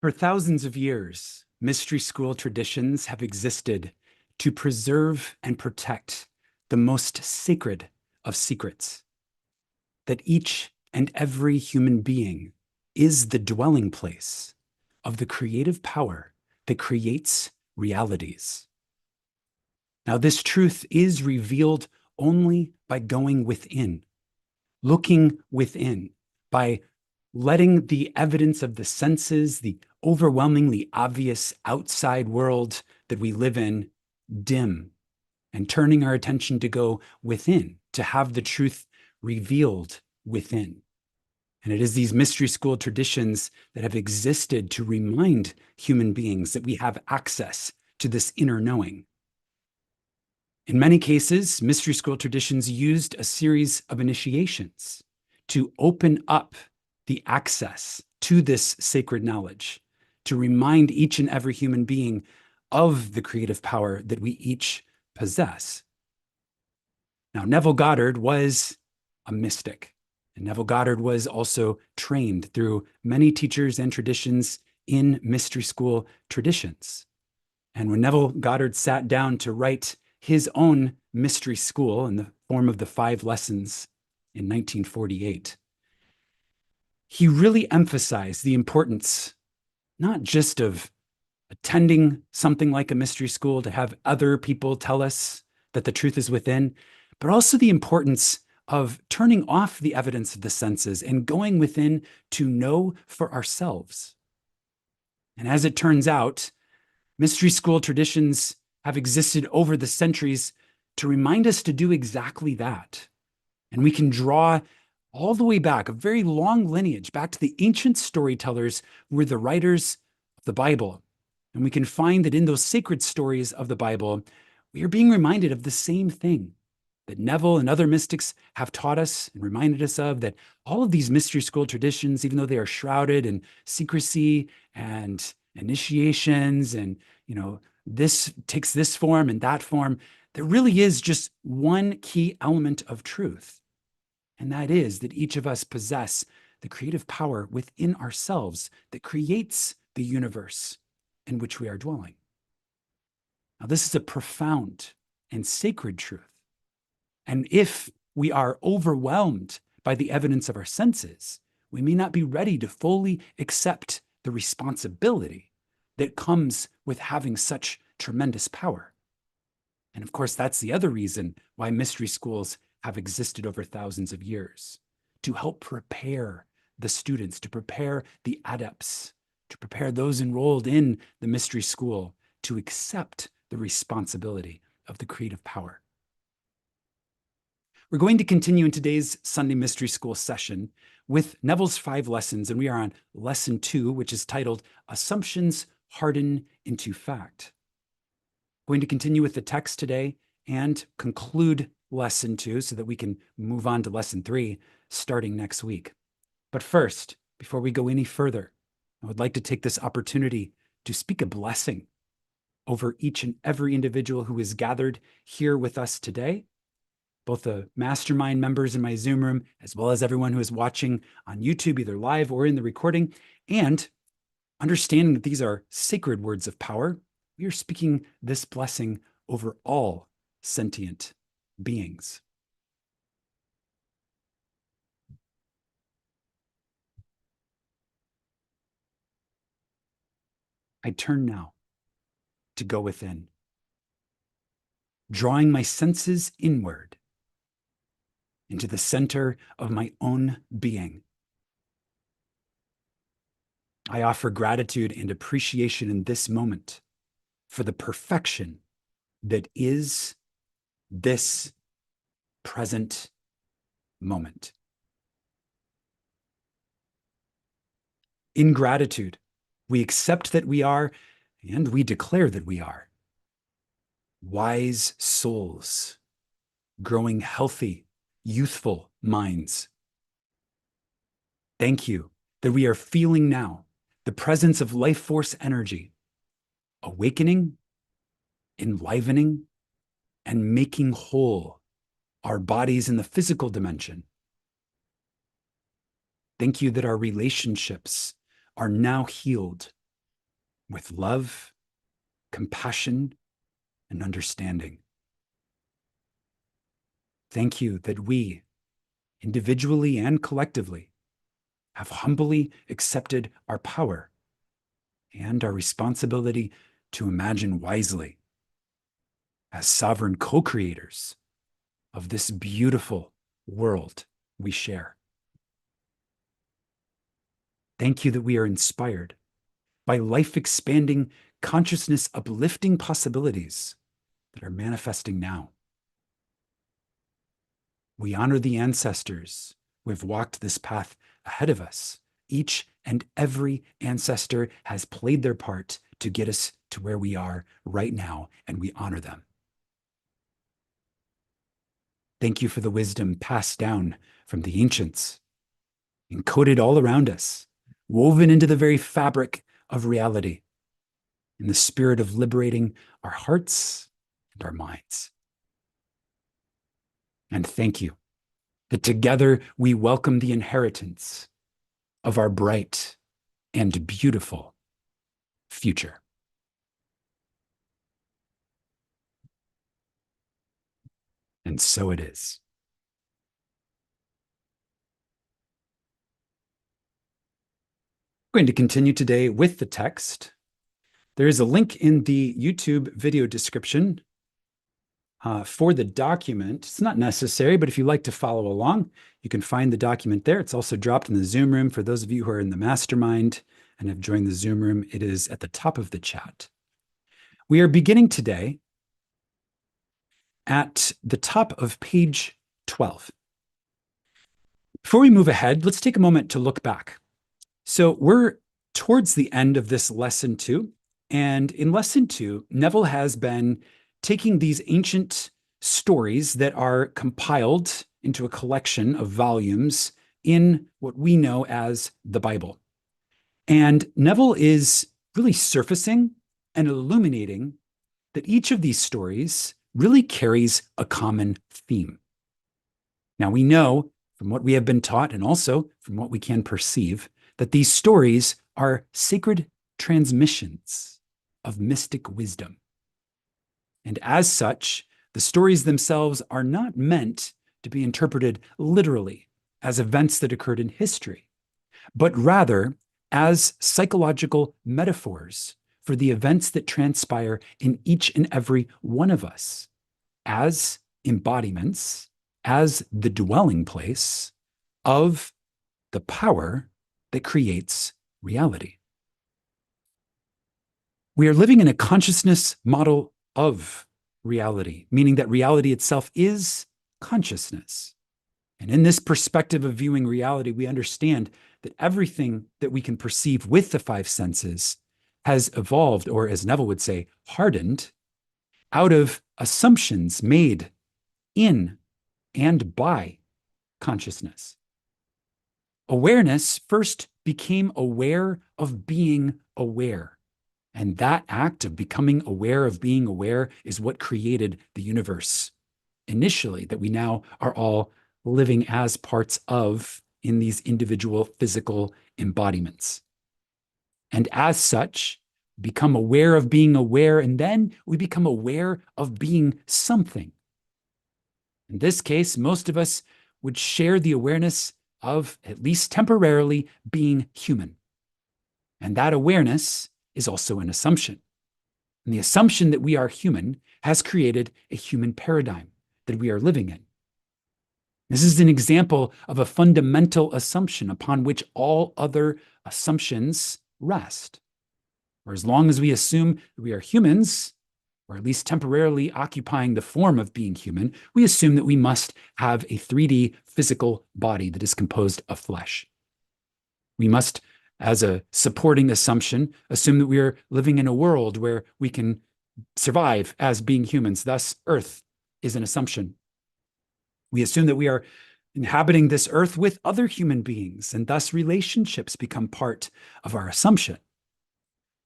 For thousands of years, mystery school traditions have existed to preserve and protect the most sacred of secrets, that each and every human being is the dwelling place of the creative power that creates realities. Now, this truth is revealed only by going within, looking within, by letting the evidence of the senses, the overwhelmingly obvious outside world that we live in, dim, and turning our attention to go within, to have the truth revealed within. And it is these mystery school traditions that have existed to remind human beings that we have access to this inner knowing. In many cases, mystery school traditions used a series of initiations to open up the access to this sacred knowledge, to remind each and every human being of the creative power that we each possess. Now, Neville Goddard was a mystic, and Neville Goddard was also trained through many teachers and traditions in mystery school traditions. And when Neville Goddard sat down to write his own mystery school in the form of the 5 lessons in 1948, he really emphasized the importance not just of attending something like a mystery school to have other people tell us that the truth is within, but also the importance of turning off the evidence of the senses and going within to know for ourselves. And as it turns out, mystery school traditions have existed over the centuries to remind us to do exactly that. And we can draw all the way back, a very long lineage, back to the ancient storytellers who were the writers of the Bible. And we can find that in those sacred stories of the Bible, we are being reminded of the same thing that Neville and other mystics have taught us and reminded us of, that all of these mystery school traditions, even though they are shrouded in secrecy and initiations and, this takes this form and that form, there really is just one key element of truth. And that is that each of us possess the creative power within ourselves that creates the universe in which we are dwelling. Now, this is a profound and sacred truth. And if we are overwhelmed by the evidence of our senses, we may not be ready to fully accept the responsibility that comes with having such tremendous power. And of course, that's the other reason why mystery schools have existed over thousands of years, to help prepare the students, to prepare the adepts, to prepare those enrolled in the mystery school to accept the responsibility of the creative power. We're going to continue in today's Sunday Mystery School session with Neville's 5 lessons, and we are on lesson 2, which is titled Assumptions Harden into Fact. Going to continue with the text today and conclude lesson 2 so that we can move on to lesson 3 starting next week. But first, before we go any further, I would like to take this opportunity to speak a blessing over each and every individual who is gathered here with us today, both the Mastermind members in my Zoom room, as well as everyone who is watching on YouTube, either live or in the recording, and understanding that these are sacred words of power. We are speaking this blessing over all sentient beings. I turn now to go within, drawing my senses inward into the center of my own being. I offer gratitude and appreciation in this moment for the perfection that is this present moment. In gratitude, we accept that we are, and we declare that we are, wise souls, growing healthy, youthful minds. Thank you that we are feeling now the presence of life force energy, awakening, enlivening, and making whole our bodies in the physical dimension. Thank you that our relationships are now healed with love, compassion, and understanding. Thank you that we, individually and collectively, have humbly accepted our power and our responsibility to imagine wisely as sovereign co-creators of this beautiful world we share. Thank you that we are inspired by life-expanding, consciousness-uplifting possibilities that are manifesting now. We honor the ancestors who have walked this path ahead of us. Each and every ancestor has played their part to get us to where we are right now, and we honor them. Thank you for the wisdom passed down from the ancients, encoded all around us, woven into the very fabric of reality, in the spirit of liberating our hearts and our minds. And thank you that together we welcome the inheritance of our bright and beautiful future. And so it is. We're going to continue today with the text. There is a link in the YouTube video description for the document. It's not necessary, but if you like to follow along, you can find the document there. It's also dropped in the Zoom room. For those of you who are in the Mastermind and have joined the Zoom room, it is at the top of the chat. We are beginning today at the top of page 12. Before we move ahead, let's take a moment to look back. So we're towards the end of this lesson 2. And in lesson 2, Neville has been taking these ancient stories that are compiled into a collection of volumes in what we know as the Bible. And Neville is really surfacing and illuminating that each of these stories really carries a common theme. Now, we know from what we have been taught and also from what we can perceive that these stories are sacred transmissions of mystic wisdom. And as such, the stories themselves are not meant to be interpreted literally as events that occurred in history, but rather as psychological metaphors for the events that transpire in each and every one of us, as embodiments, as the dwelling place of the power that creates reality. We are living in a consciousness model of reality, meaning that reality itself is consciousness. And in this perspective of viewing reality, we understand that everything that we can perceive with the 5 senses has evolved, or as Neville would say, hardened, out of assumptions made in and by consciousness. Awareness first became aware of being aware. And that act of becoming aware of being aware is what created the universe initially, that we now are all living as parts of in these individual physical embodiments. And as such, become aware of being aware, and then we become aware of being something. In this case, most of us would share the awareness of, at least temporarily, being human. And that awareness is also an assumption. And the assumption that we are human has created a human paradigm that we are living in. This is an example of a fundamental assumption upon which all other assumptions rest. Or as long as we assume that we are humans, or at least temporarily occupying the form of being human, we assume that we must have a 3D physical body that is composed of flesh. We must, as a supporting assumption, assume that we are living in a world where we can survive as being humans. Thus, Earth is an assumption. We assume that we are inhabiting this Earth with other human beings, and thus relationships become part of our assumption.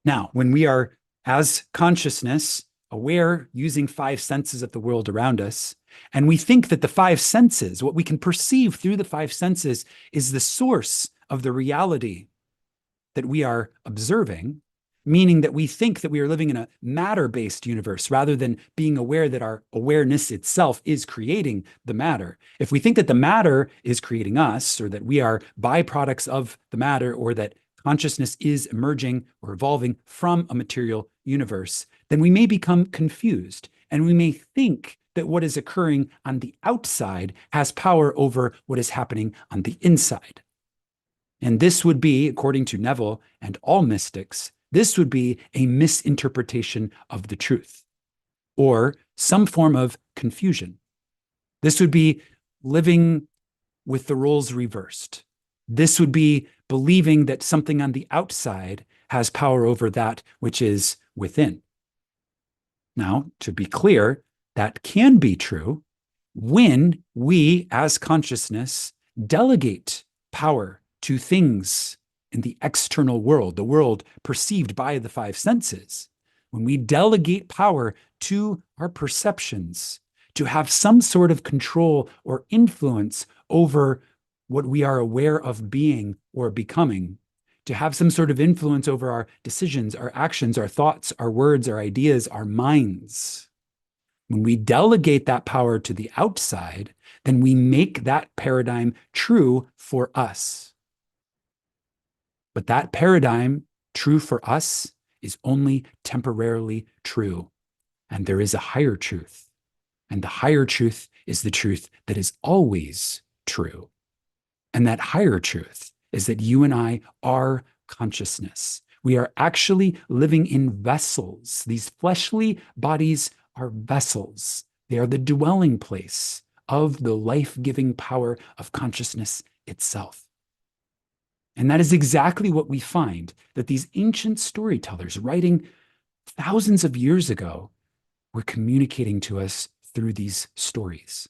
Now, when we are, as consciousness, aware using 5 senses of the world around us, and we think that the 5 senses, what we can perceive through the 5 senses, is the source of the reality that we are observing, meaning that we think that we are living in a matter-based universe rather than being aware that our awareness itself is creating the matter. If we think that the matter is creating us, or that we are byproducts of the matter, or that consciousness is emerging or evolving from a material universe, then we may become confused, and we may think that what is occurring on the outside has power over what is happening on the inside. And this would be, according to Neville and all mystics, this would be a misinterpretation of the truth, or some form of confusion. This would be living with the roles reversed. This would be believing that something on the outside has power over that which is within. Now, to be clear, that can be true when we, as consciousness, delegate power to things in the external world, the world perceived by the five senses. When we delegate power to our perceptions to have some sort of control or influence over what we are aware of being or becoming, to have some sort of influence over our decisions, our actions, our thoughts, our words, our ideas, our minds. When we delegate that power to the outside, then we make that paradigm true for us. But that paradigm, true for us, is only temporarily true. And there is a higher truth. And the higher truth is the truth that is always true. And that higher truth is that you and I are consciousness. We are actually living in vessels. These fleshly bodies are vessels. They are the dwelling place of the life-giving power of consciousness itself. And that is exactly what we find that these ancient storytellers writing thousands of years ago were communicating to us through these stories.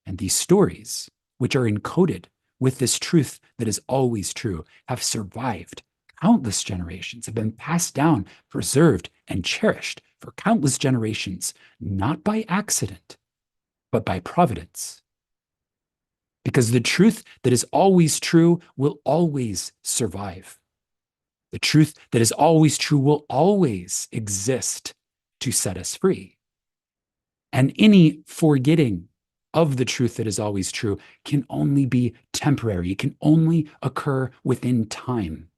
And these stories, which are encoded with this truth that is always true, have survived countless generations, have been passed down, preserved, and cherished for countless generations, not by accident, but by providence. Because the truth that is always true will always survive. The truth that is always true will always exist to set us free. And any forgetting of the truth that is always true can only be temporary. It can only occur within time.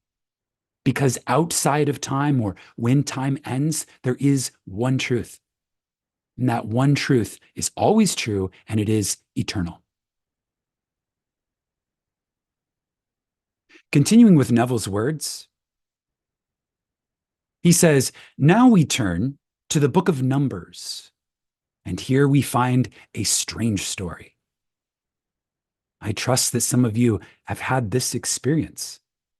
Because outside of time, or when time ends, there is one truth. And that one truth is always true, and it is eternal. Continuing with Neville's words, he says, now we turn to the book of Numbers, and here we find a strange story. I trust that some of you have had this experience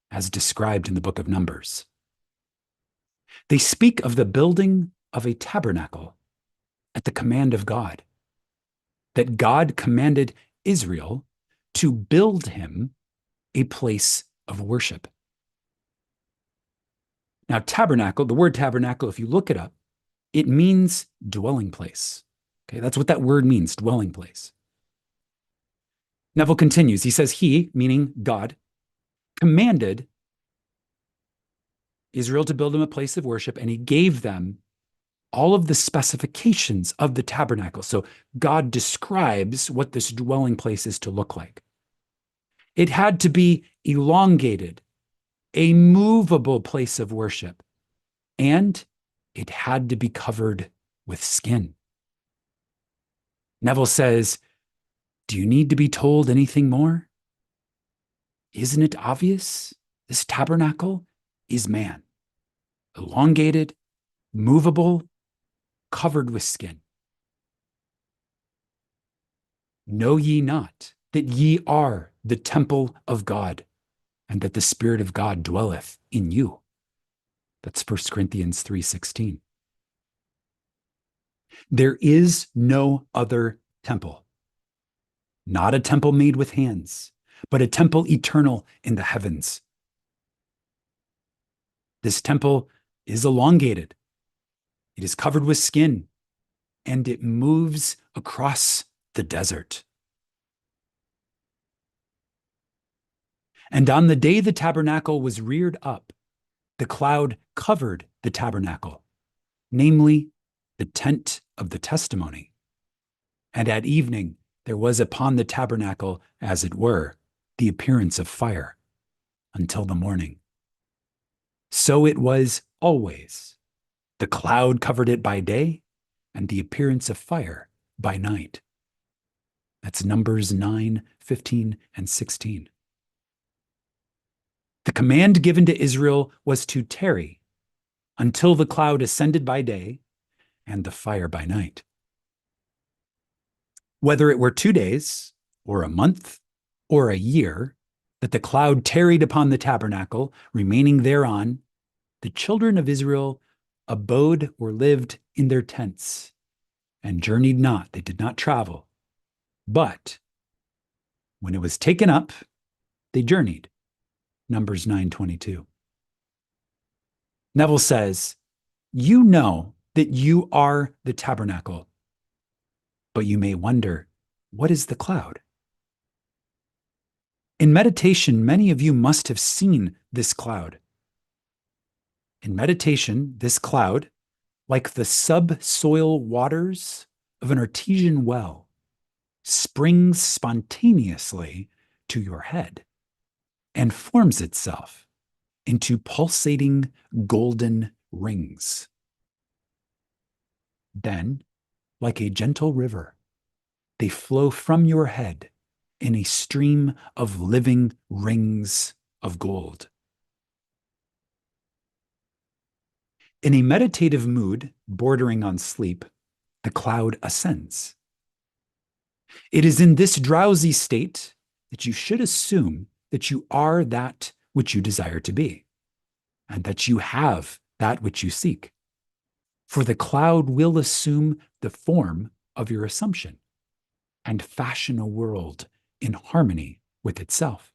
as described in the book of Numbers. They speak of the building of a tabernacle at the command of God, that God commanded Israel to build him a place of worship. Now, tabernacle, the word tabernacle, if you look it up, it means dwelling place. Okay, that's what that word means, dwelling place. Neville continues. He says, he, meaning God, commanded Israel to build him a place of worship, and he gave them all of the specifications of the tabernacle. So God describes what this dwelling place is to look like. It had to be elongated, a movable place of worship, and it had to be covered with skin. Neville says, do you need to be told anything more? Isn't it obvious? This tabernacle is man, elongated, movable, covered with skin. Know ye not that ye are the temple of God, and that the Spirit of God dwelleth in you? That's 1 Corinthians 3:16. There is no other temple, not a temple made with hands, but a temple eternal in the heavens. This temple is elongated. It is covered with skin, and it moves across the desert. And on the day the tabernacle was reared up, the cloud covered the tabernacle, namely the tent of the testimony. And at evening there was upon the tabernacle, as it were, the appearance of fire until the morning. So it was always. The cloud covered it by day, and the appearance of fire by night. That's Numbers 9, 15, and 16. The command given to Israel was to tarry until the cloud ascended by day and the fire by night. Whether it were 2 days, or a month, or a year, that the cloud tarried upon the tabernacle, remaining thereon, the children of Israel abode or lived in their tents, and journeyed not. They did not travel. But when it was taken up, they journeyed. Numbers 9:22. Neville says, you know that you are the tabernacle, but you may wonder, what is the cloud? In meditation, many of you must have seen this cloud. In meditation, this cloud, like the subsoil waters of an artesian well, springs spontaneously to your head and forms itself into pulsating golden rings. Then, like a gentle river, they flow from your head in a stream of living rings of gold. In a meditative mood bordering on sleep, the cloud ascends. It is in this drowsy state that you should assume that you are that which you desire to be, and that you have that which you seek. For the cloud will assume the form of your assumption and fashion a world in harmony with itself.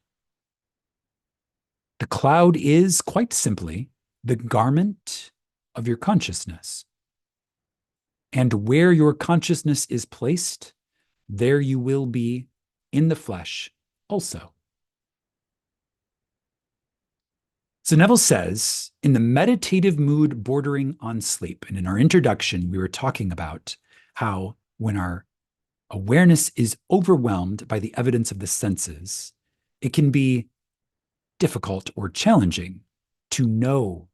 The cloud is, quite simply, the garment of your consciousness. And where your consciousness is placed, there you will be in the flesh also. So Neville says, in the meditative mood bordering on sleep, and in our introduction, we were talking about how when our awareness is overwhelmed by the evidence of the senses, it can be difficult or challenging to know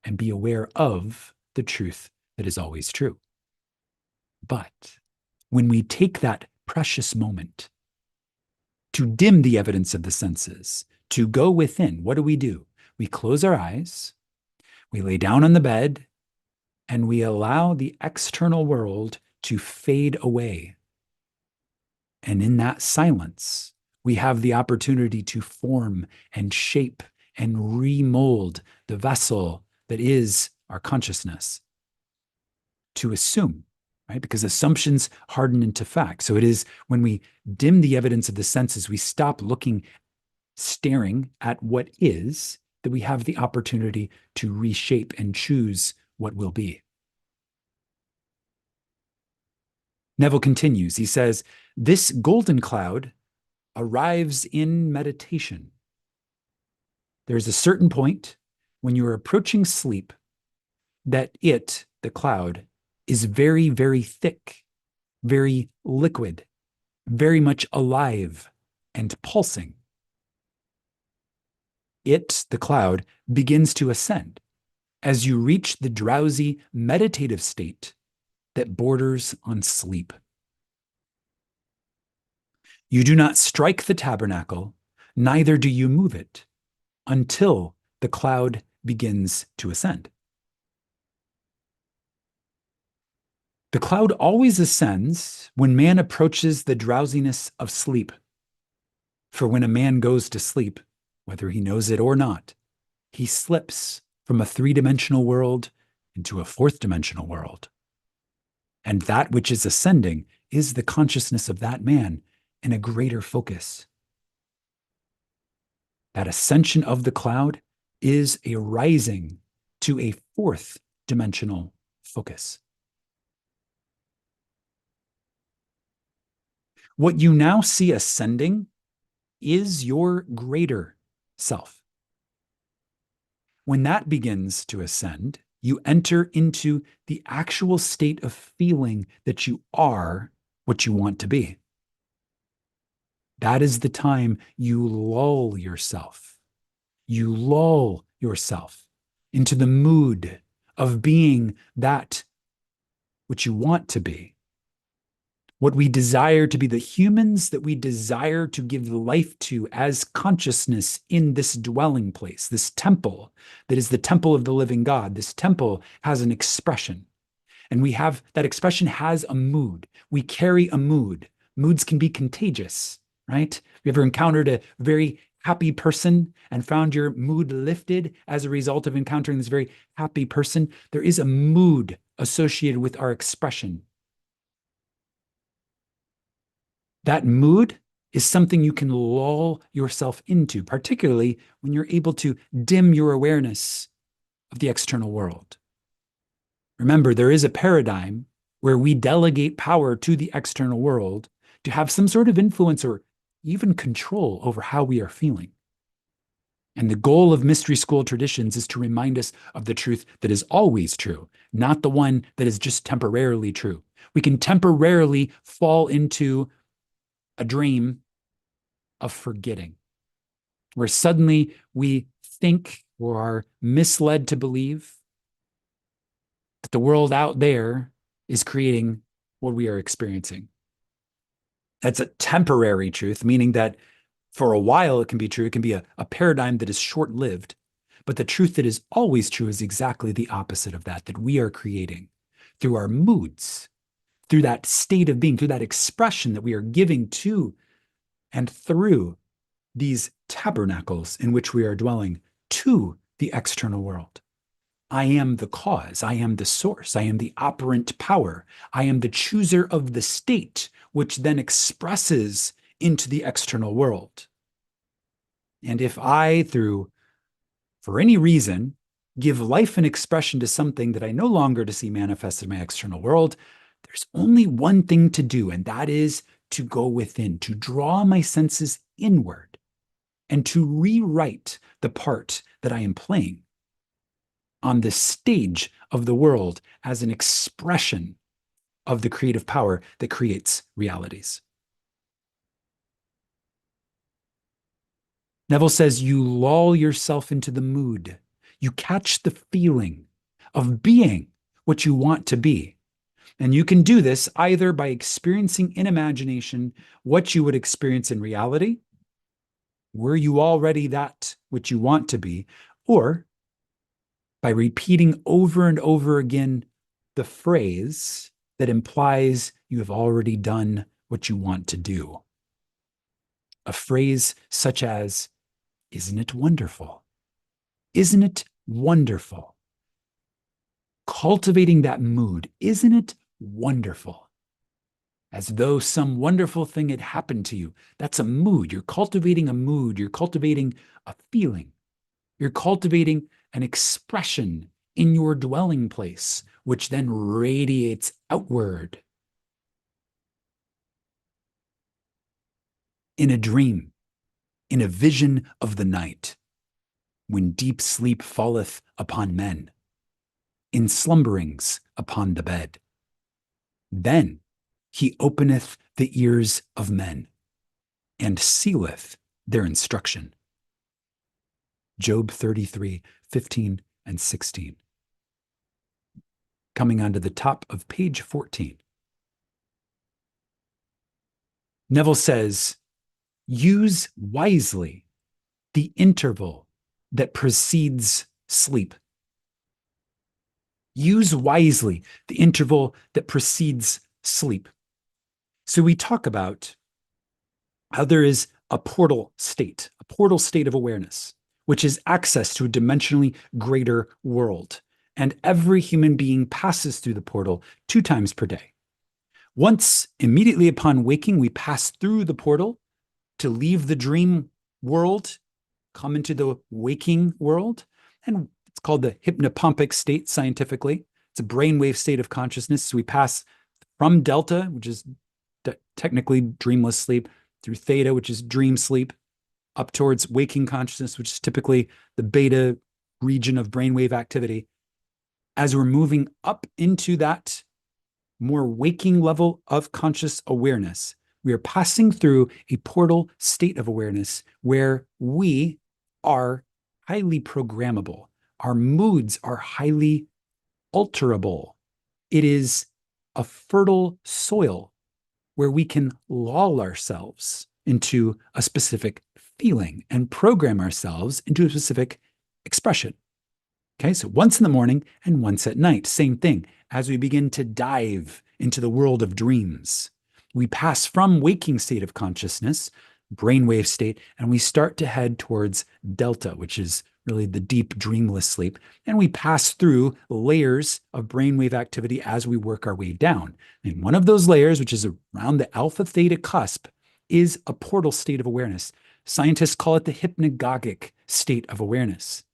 and be aware of the truth that is always true. But when we take that precious moment to dim the evidence of the senses, to go within, what do? We close our eyes, we lay down on the bed, and we allow the external world to fade away. And in that silence, we have the opportunity to form and shape and remold the vessel that is our consciousness. To assume, right? Because assumptions harden into fact. So it is when we dim the evidence of the senses, we stop looking, staring at what is, that we have the opportunity to reshape and choose what will be. Neville continues. He says, this golden cloud arrives in meditation. There's a certain point when you're approaching sleep that it, the cloud, is very, very thick, very liquid, very much alive and pulsing. It, the cloud, begins to ascend as you reach the drowsy meditative state that borders on sleep. You do not strike the tabernacle, neither do you move it until the cloud begins to ascend. The cloud always ascends when man approaches the drowsiness of sleep. For when a man goes to sleep, whether he knows it or not, he slips from a three-dimensional world into a fourth-dimensional world. And that which is ascending is the consciousness of that man in a greater focus. That ascension of the cloud is a rising to a fourth-dimensional focus. What you now see ascending is your greater self. When that begins to ascend, you enter into the actual state of feeling that you are what you want to be. That is the time you lull yourself. You lull yourself into the mood of being that which you want to be. What we desire to be, the humans that we desire to give life to as consciousness in this dwelling place, this temple that is the temple of the living God. This temple has an expression, and we have that expression has a mood. We carry a mood. Moods can be contagious, right? Have you ever encountered a very happy person and found your mood lifted as a result of encountering this very happy person? There is a mood associated with our expression. That mood is something you can lull yourself into, particularly when you're able to dim your awareness of the external world. Remember, there is a paradigm where we delegate power to the external world to have some sort of influence or even control over how we are feeling. And the goal of mystery school traditions is to remind us of the truth that is always true, not the one that is just temporarily true. We can temporarily fall into a dream of forgetting, where suddenly we think or are misled to believe that the world out there is creating what we are experiencing. That's a temporary truth, meaning that for a while it can be true. It can be a paradigm that is short-lived. But the truth that is always true is exactly the opposite of that, that we are creating through our moods, through that state of being, through that expression that we are giving to and through these tabernacles in which we are dwelling to the external world. I am the cause. I am the source. I am the operant power. I am the chooser of the state, which then expresses into the external world. And if I, for any reason, give life and expression to something that I no longer to see manifested in my external world, there's only one thing to do, and that is to go within, to draw my senses inward, and to rewrite the part that I am playing on the stage of the world as an expression of the creative power that creates realities. Neville says you lull yourself into the mood. You catch the feeling of being what you want to be. And you can do this either by experiencing in imagination what you would experience in reality, were you already that which you want to be, or by repeating over and over again the phrase that implies you have already done what you want to do. A phrase such as, "Isn't it wonderful? Isn't it wonderful?" Cultivating that mood, isn't it wonderful? As though some wonderful thing had happened to you. That's a mood. You're cultivating a mood. You're cultivating a feeling. You're cultivating an expression in your dwelling place, which then radiates outward. In a dream, in a vision of the night, when deep sleep falleth upon men, in slumberings upon the bed, then he openeth the ears of men, and sealeth their instruction. Job 33, 15 and 16. Coming onto the top of page 14. Neville says, use wisely the interval that precedes sleep. Use wisely the interval that precedes sleep. So we talk about how there is a portal state of awareness, which is access to a dimensionally greater world. And every human being passes through the portal 2 times per day. Once, immediately upon waking, we pass through the portal to leave the dream world, come into the waking world. And it's called the hypnopompic state scientifically. It's a brainwave state of consciousness. So we pass from delta, which is technically dreamless sleep, through theta, which is dream sleep, up towards waking consciousness, which is typically the beta region of brainwave activity, as we're moving up into that more waking level of conscious awareness, we are passing through a portal state of awareness where we are highly programmable. Our moods are highly alterable. It is a fertile soil where we can lull ourselves into a specific feeling and program ourselves into a specific expression. Okay, so once in the morning and once at night, same thing. As we begin to dive into the world of dreams, we pass from waking state of consciousness, brainwave state, and we start to head towards delta, which is really the deep dreamless sleep. And we pass through layers of brainwave activity as we work our way down. And one of those layers, which is around the alpha theta cusp, is a portal state of awareness. Scientists call it the hypnagogic state of awareness.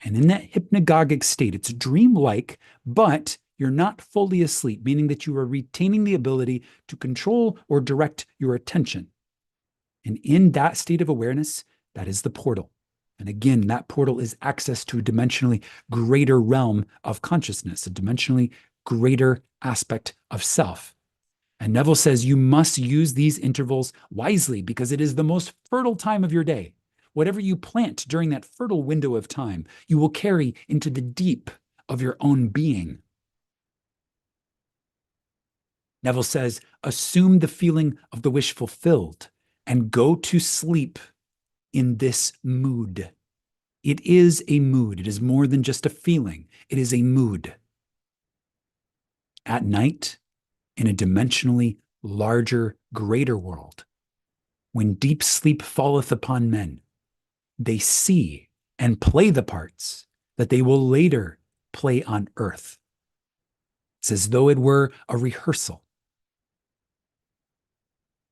And in that hypnagogic state, it's dreamlike, but you're not fully asleep, meaning that you are retaining the ability to control or direct your attention. And in that state of awareness, that is the portal. And again, that portal is access to a dimensionally greater realm of consciousness, a dimensionally greater aspect of self. And Neville says you must use these intervals wisely because it is the most fertile time of your day. Whatever you plant during that fertile window of time, you will carry into the deep of your own being. Neville says, assume the feeling of the wish fulfilled and go to sleep in this mood. It is a mood. It is more than just a feeling. It is a mood. At night, in a dimensionally larger, greater world, when deep sleep falleth upon men, they see and play the parts that they will later play on earth. It's as though it were a rehearsal.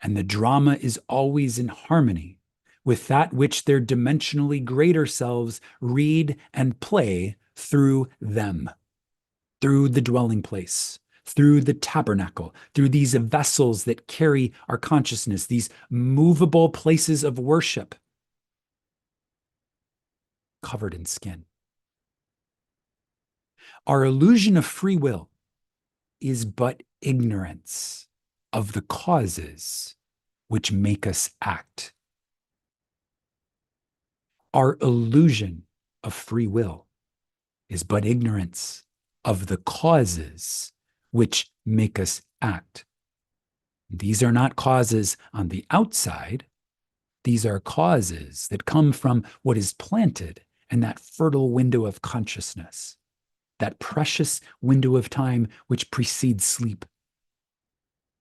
And the drama is always in harmony with that which their dimensionally greater selves read and play through them, through the dwelling place, through the tabernacle, through these vessels that carry our consciousness, these movable places of worship covered in skin. Our illusion of free will is but ignorance of the causes which make us act. Our illusion of free will is but ignorance of the causes which make us act. These are not causes on the outside. These are causes that come from what is planted in that fertile window of consciousness, that precious window of time which precedes sleep.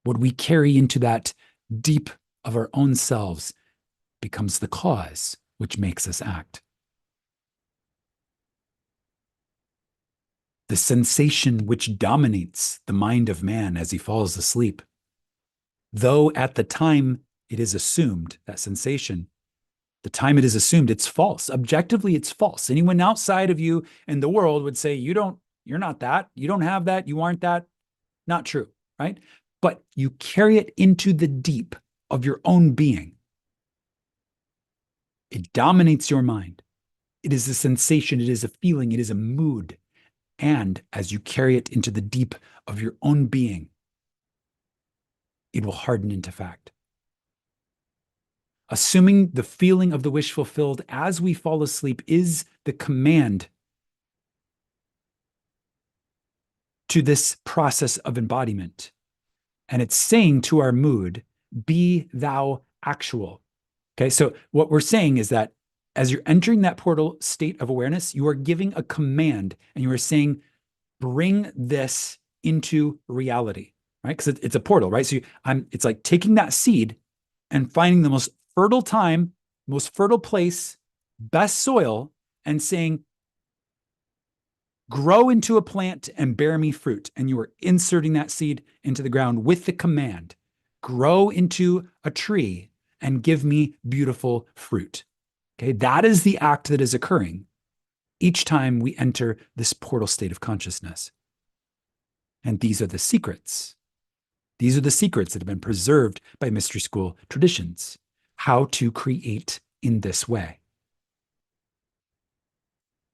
What we carry into that deep of our own selves becomes the cause which makes us act. The sensation which dominates the mind of man as he falls asleep, though at the time it is assumed, that sensation, the time it is assumed, it's false. Objectively, it's false. Anyone outside of you in the world would say, you're not that, you don't have that, you aren't that. Not true, right? But you carry it into the deep of your own being. It dominates your mind. It is a sensation, it is a feeling, it is a mood. And as you carry it into the deep of your own being, it will harden into fact. Assuming the feeling of the wish fulfilled as we fall asleep is the command to this process of embodiment. And it's saying to our mood, be thou actual. Okay, so what we're saying is that as you're entering that portal state of awareness, you are giving a command and you are saying, bring this into reality, right? Because it's a portal, right? So it's like taking that seed and finding the most fertile time, most fertile place, best soil, and saying, grow into a plant and bear me fruit. And you are inserting that seed into the ground with the command, grow into a tree and give me beautiful fruit. Okay, that is the act that is occurring each time we enter this portal state of consciousness. And these are the secrets. These are the secrets that have been preserved by mystery school traditions, how to create in this way.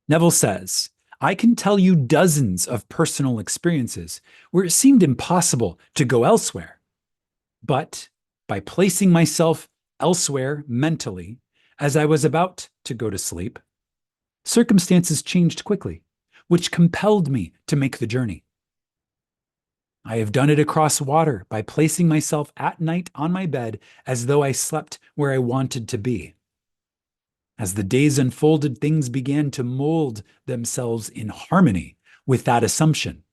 Neville says, I can tell you dozens of personal experiences where it seemed impossible to go elsewhere. But by placing myself elsewhere mentally as I was about to go to sleep, circumstances changed quickly, which compelled me to make the journey. I have done it across water by placing myself at night on my bed as though I slept where I wanted to be. As the days unfolded, things began to mold themselves in harmony with that assumption.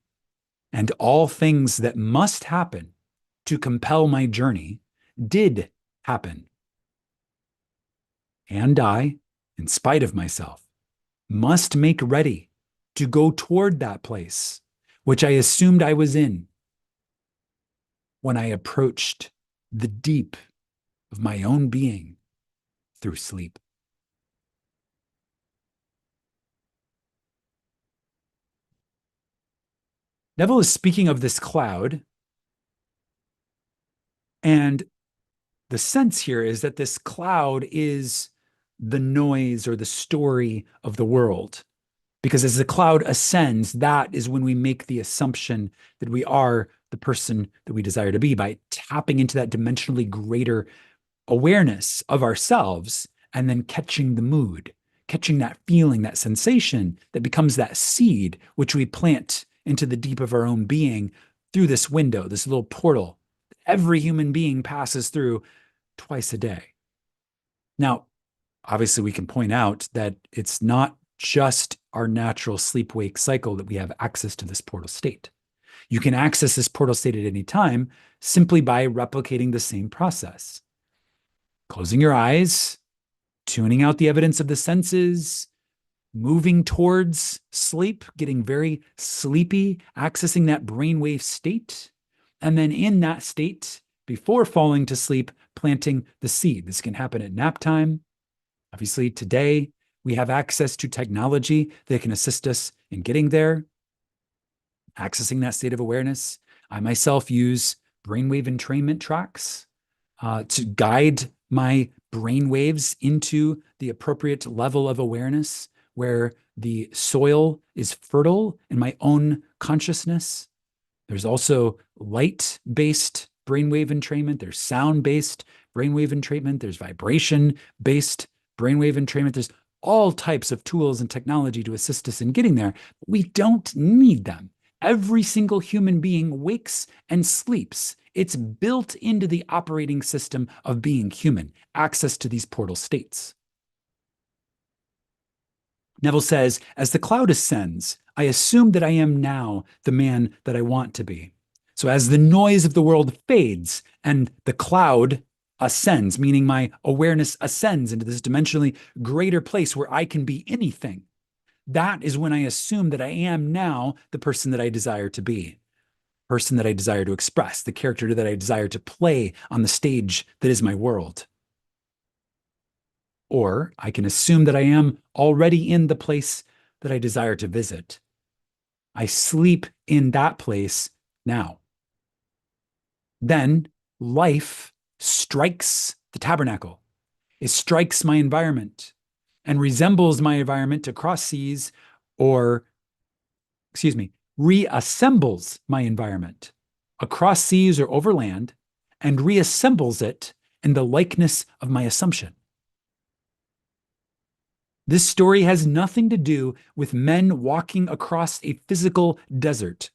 And all things that must happen to compel my journey did happen. And I, in spite of myself, must make ready to go toward that place, which I assumed I was in when I approached the deep of my own being through sleep. Neville is speaking of this cloud, and the sense here is that this cloud is the noise or the story of the world. Because as the cloud ascends, that is when we make the assumption that we are the person that we desire to be by tapping into that dimensionally greater awareness of ourselves and then catching the mood, catching that feeling, that sensation that becomes that seed which we plant into the deep of our own being through this window, this little portal every human being passes through twice a day. Now, obviously, we can point out that it's not just our natural sleep-wake cycle that we have access to this portal state. You can access this portal state at any time simply by replicating the same process. Closing your eyes, tuning out the evidence of the senses, moving towards sleep, getting very sleepy, accessing that brainwave state, and then in that state, before falling to sleep, planting the seed. This can happen at nap time. Obviously, today, we have access to technology that can assist us in getting there, accessing that state of awareness. I myself use brainwave entrainment tracks to guide my brainwaves into the appropriate level of awareness where the soil is fertile in my own consciousness. There's also light-based brainwave entrainment. There's sound-based brainwave entrainment. There's vibration-based brainwave entrainment. There's all types of tools and technology to assist us in getting there. We don't need them. Every single human being wakes and sleeps. It's built into the operating system of being human, access to these portal states. Neville says, as the cloud ascends, I assume that I am now the man that I want to be. So as the noise of the world fades and the cloud ascends, meaning my awareness ascends into this dimensionally greater place where I can be anything, that is when I assume that I am now the person that I desire to be, person that I desire to express, the character that I desire to play on the stage that is my world. Or I can assume that I am already in the place that I desire to visit. I sleep in that place now. Then life strikes the tabernacle. It strikes my environment and resembles my environment across seas, or, reassembles my environment across seas or over land and reassembles it in the likeness of my assumption. This story has nothing to do with men walking across a physical desert.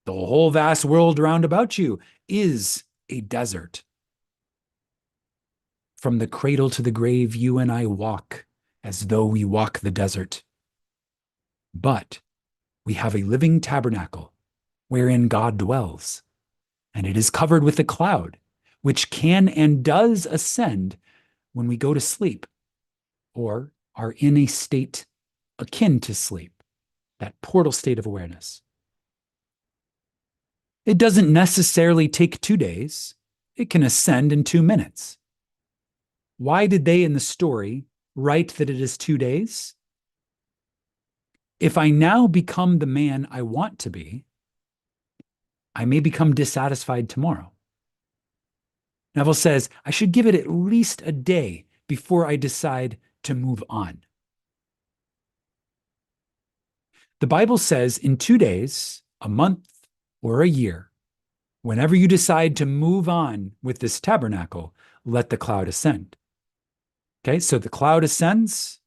The whole vast world round about you is a desert. From the cradle to the grave, you and I walk as though we walk the desert. But we have a living tabernacle wherein God dwells, and it is covered with a cloud, which can and does ascend when we go to sleep or are in a state akin to sleep, that portal state of awareness. It doesn't necessarily take 2 days. It can ascend in 2 minutes. Why did they in the story write that it is 2 days? If I now become the man I want to be, I may become dissatisfied tomorrow. Neville says I should give it at least a day before I decide to move on. The Bible says in 2 days, a month, or a year, whenever you decide to move on with this tabernacle, let the cloud ascend. Okay, so the cloud ascends,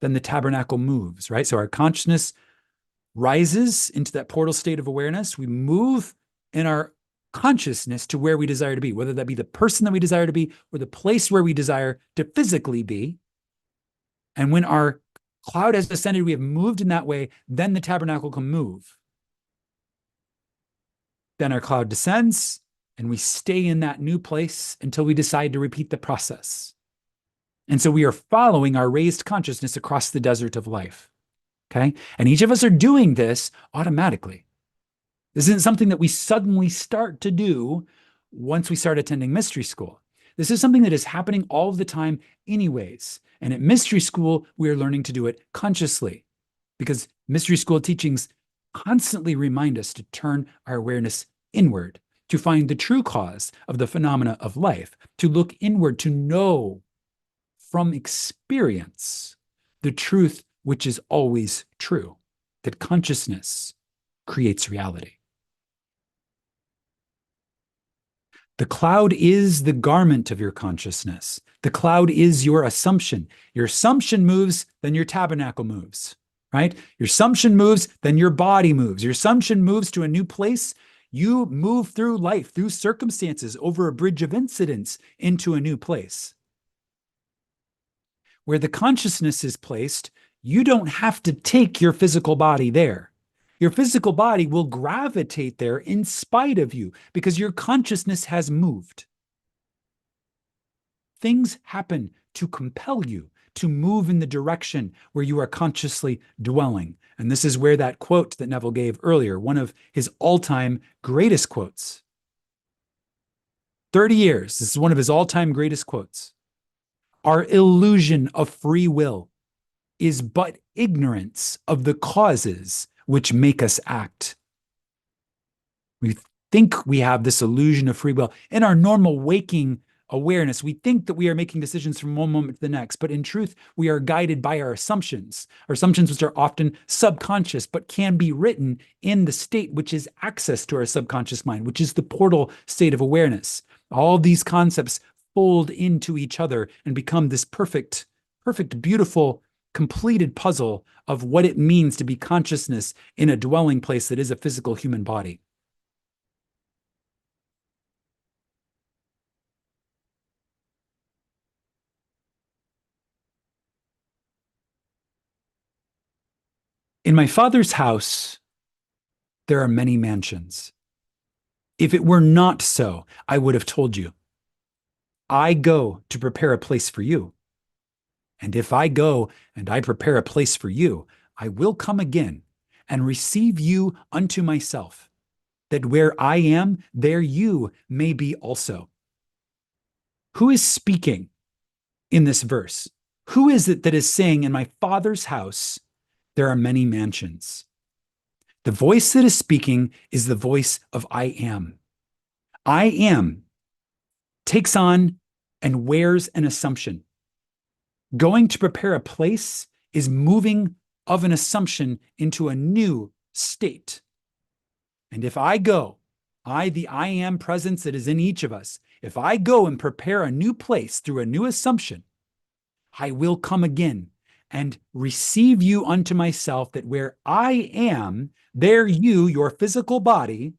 then the tabernacle moves, right? So our consciousness rises into that portal state of awareness. We move in our consciousness to where we desire to be, whether that be the person that we desire to be or the place where we desire to physically be. And when our cloud has ascended, we have moved in that way, then the tabernacle can move. Then our cloud descends and we stay in that new place until we decide to repeat the process. And so we are following our raised consciousness across the desert of life. Okay. And each of us are doing this automatically. This isn't something that we suddenly start to do once we start attending mystery school. This is something that is happening all of the time anyways. And at mystery school, we are learning to do it consciously because mystery school teachings constantly remind us to turn our awareness inward, to find the true cause of the phenomena of life, to look inward, to know from experience the truth which is always true, that consciousness creates reality. The cloud is the garment of your consciousness. The cloud is your assumption. Your assumption moves, then your tabernacle moves, right? Your assumption moves, then your body moves. Your assumption moves to a new place. You move through life, through circumstances, over a bridge of incidents into a new place. Where the consciousness is placed, you don't have to take your physical body there. Your physical body will gravitate there in spite of you because your consciousness has moved. Things happen to compel you to move in the direction where you are consciously dwelling. And this is where that quote that Neville gave earlier, one of his all-time greatest quotes. 30 years, this is one of his all-time greatest quotes. Our illusion of free will is but ignorance of the causes which make us act. We think we have this illusion of free will. In our normal waking awareness, we think that we are making decisions from one moment to the next, but in truth, we are guided by our assumptions which are often subconscious, but can be written in the state which is access to our subconscious mind, which is the portal state of awareness. All these concepts fold into each other and become this perfect, beautiful, completed puzzle of what it means to be consciousness in a dwelling place that is a physical human body. In my Father's house, there are many mansions. If it were not so, I would have told you. I go to prepare a place for you. And if I go and I prepare a place for you, I will come again and receive you unto myself, that where I am, there you may be also. Who is speaking in this verse? Who is it that is saying, in my Father's house, there are many mansions? The voice that is speaking is the voice of I am. I am takes on and wears an assumption. Going to prepare a place is moving of an assumption into a new state. And if I go, the I am presence that is in each of us, if I go and prepare a new place through a new assumption, I will come again and receive you unto myself, that where I am, there you, your physical body,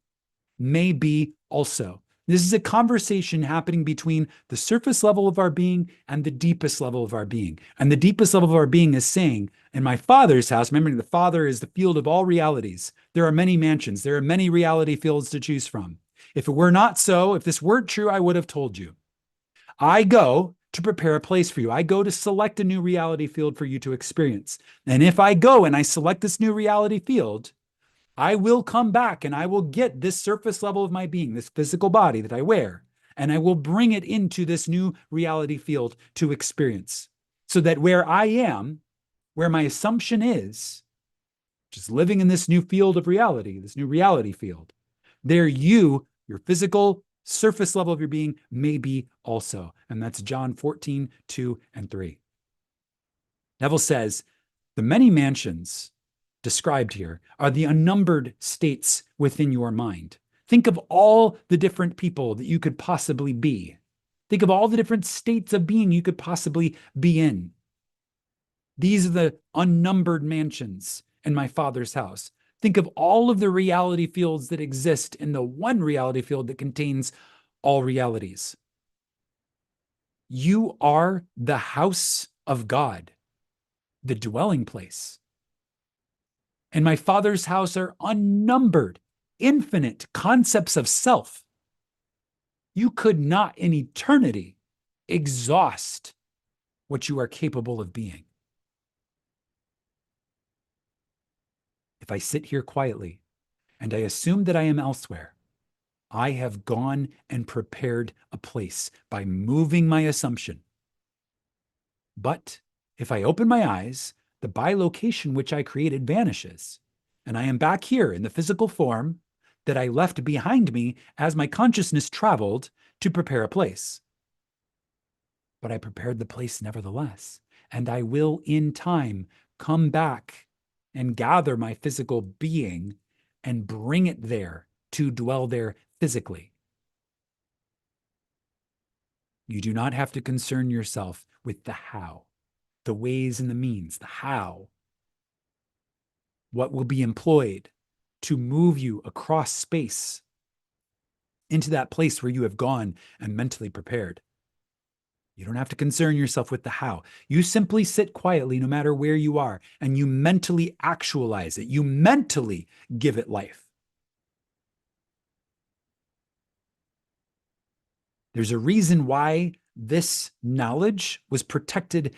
may be also. This is a conversation happening between the surface level of our being and the deepest level of our being. And the deepest level of our being is saying, in my Father's house, remembering the Father is the field of all realities, there are many mansions, there are many reality fields to choose from. If it were not so, if this weren't true, I would have told you. I go to prepare a place for you. I go to select a new reality field for you to experience. And if I go and I select this new reality field, I will come back and I will get this surface level of my being, this physical body that I wear, and I will bring it into this new reality field to experience. So that where I am, where my assumption is, just living in this new field of reality, this new reality field, there you, your physical surface level of your being, may be also. And that's John 14, 2 and 3. Neville says, the many mansions described here are the unnumbered states within your mind. Think of all the different people that you could possibly be. Think of all the different states of being you could possibly be in. These are the unnumbered mansions in my Father's house. Think of all of the reality fields that exist in the one reality field that contains all realities. You are the house of God, the dwelling place. In my Father's house are unnumbered, infinite concepts of self. You could not in eternity exhaust what you are capable of being. If I sit here quietly and I assume that I am elsewhere, I have gone and prepared a place by moving my assumption. But if I open my eyes, the bilocation which I created vanishes, and I am back here in the physical form that I left behind me as my consciousness traveled to prepare a place. But I prepared the place nevertheless, and I will in time come back and gather my physical being and bring it there to dwell there physically. You do not have to concern yourself with the how, the ways and the means, the how. What will be employed to move you across space into that place where you have gone and mentally prepared. You don't have to concern yourself with the how. You simply sit quietly no matter where you are, and you mentally actualize it. You mentally give it life. There's a reason why this knowledge was protected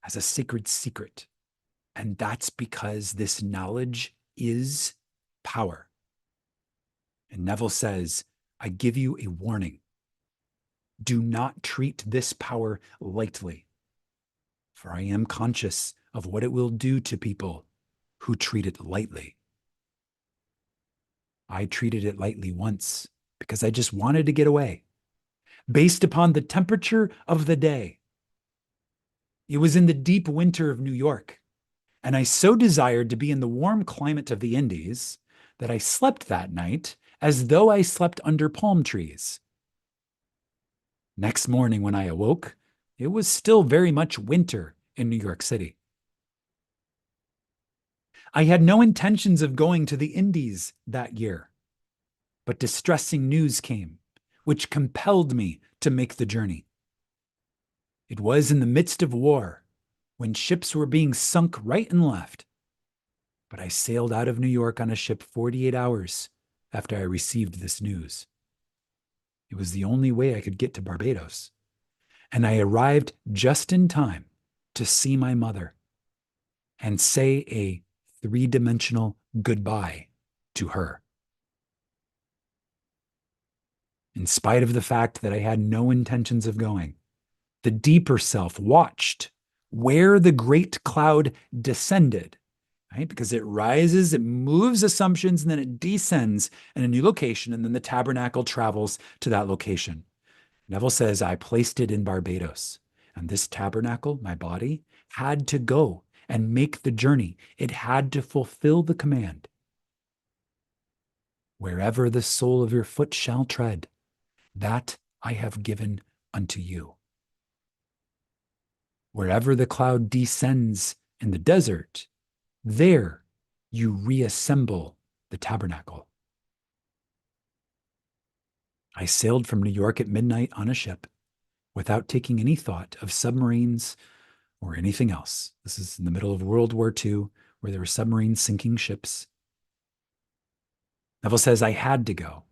as a sacred secret. And that's because this knowledge is power. And Neville says, I give you a warning. Do not treat this power lightly, for I am conscious of what it will do to people who treat it lightly. I treated it lightly once because I just wanted to get away, based upon the temperature of the day. It was in the deep winter of New York, and I so desired to be in the warm climate of the Indies that I slept that night as though I slept under palm trees. Next morning when I awoke, it was still very much winter in New York City. I had no intentions of going to the Indies that year, but distressing news came, which compelled me to make the journey. It was in the midst of war, when ships were being sunk right and left, but I sailed out of New York on a ship 48 hours after I received this news. It was the only way I could get to Barbados, and I arrived just in time to see my mother and say a three-dimensional goodbye to her. In spite of the fact that I had no intentions of going, the deeper self watched where the great cloud descended, right? Because it rises, it moves assumptions, and then it descends in a new location, and then the tabernacle travels to that location. Neville says, I placed it in Barbados, and this tabernacle, my body, had to go and make the journey. It had to fulfill the command. Wherever the sole of your foot shall tread, that I have given unto you. Wherever the cloud descends in the desert, there you reassemble the tabernacle. I sailed from New York at midnight on a ship without taking any thought of submarines or anything else. This is in the middle of World War II, where there were submarines sinking ships. Neville says I had to go.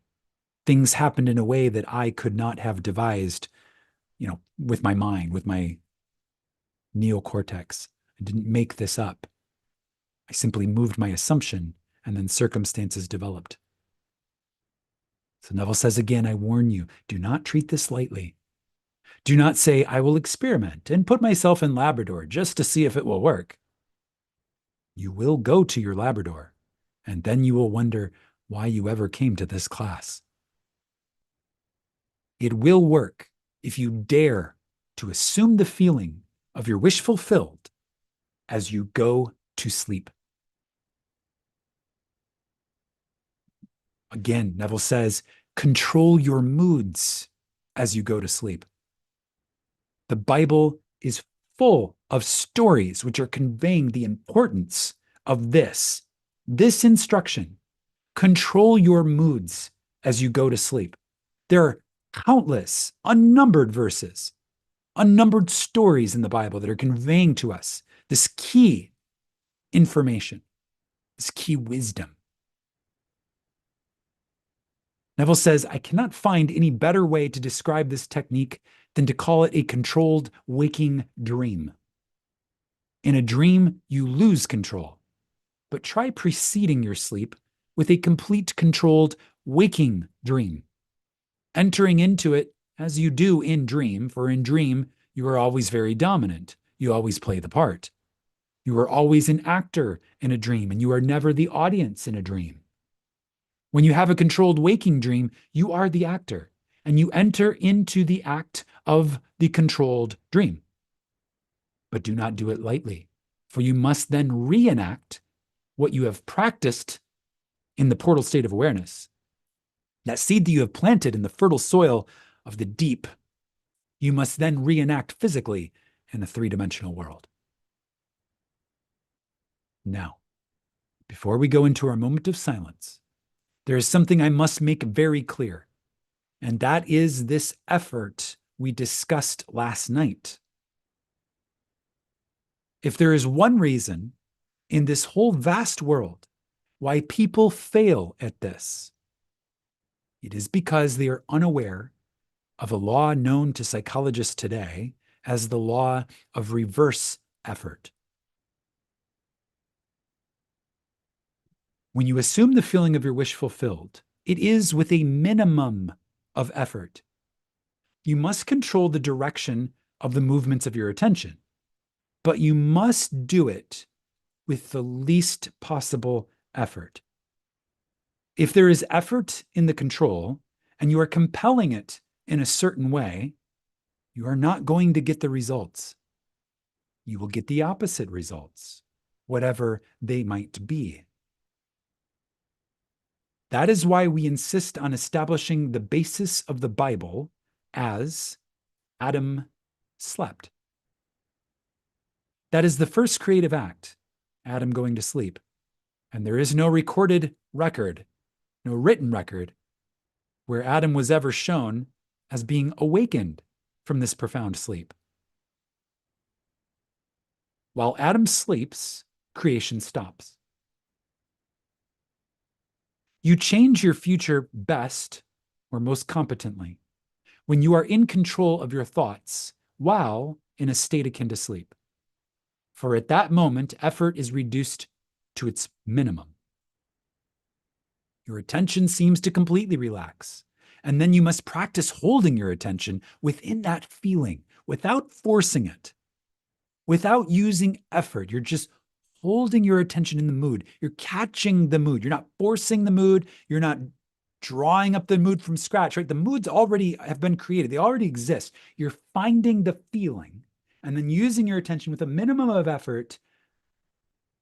Things happened in a way that I could not have devised, with my mind, with my neocortex. I didn't make this up. I simply moved my assumption, and then circumstances developed. So Neville says again, I warn you, do not treat this lightly. Do not say, I will experiment and put myself in Labrador just to see if it will work. You will go to your Labrador, and then you will wonder why you ever came to this class. It will work if you dare to assume the feeling of your wish fulfilled as you go to sleep. Again, Neville says, control your moods as you go to sleep. The Bible is full of stories which are conveying the importance of this instruction. Control your moods as you go to sleep. There are countless, unnumbered verses, unnumbered stories in the Bible that are conveying to us this key information, this key wisdom. Neville says, I cannot find any better way to describe this technique than to call it a controlled waking dream. In a dream, you lose control, but try preceding your sleep with a complete controlled waking dream, entering into it as you do in dream, for in dream, you are always very dominant. You always play the part. You are always an actor in a dream, and you are never the audience in a dream. When you have a controlled waking dream, you are the actor, and you enter into the act of the controlled dream. But do not do it lightly, for you must then reenact what you have practiced in the portal state of awareness. That seed that you have planted in the fertile soil of the deep, you must then reenact physically in the three-dimensional world. Now, before we go into our moment of silence, there is something I must make very clear, and that is this effort we discussed last night. If there is one reason in this whole vast world why people fail at this, it is because they are unaware of a law known to psychologists today as the law of reverse effort. When you assume the feeling of your wish fulfilled, it is with a minimum of effort. You must control the direction of the movements of your attention, but you must do it with the least possible effort. If there is effort in the control and you are compelling it in a certain way, you are not going to get the results. You will get the opposite results, whatever they might be. That is why we insist on establishing the basis of the Bible as Adam slept. That is the first creative act, Adam going to sleep. And there is no recorded record, no written record, where Adam was ever shown as being awakened from this profound sleep. While Adam sleeps, creation stops. You change your future best or most competently when you are in control of your thoughts while in a state akin to sleep. For at that moment, effort is reduced to its minimum. Your attention seems to completely relax, and then you must practice holding your attention within that feeling without forcing it, without using effort. You're just holding your attention in the mood. You're catching the mood. You're not forcing the mood. You're not drawing up the mood from scratch, right? The moods already have been created. They already exist. You're finding the feeling and then using your attention with a minimum of effort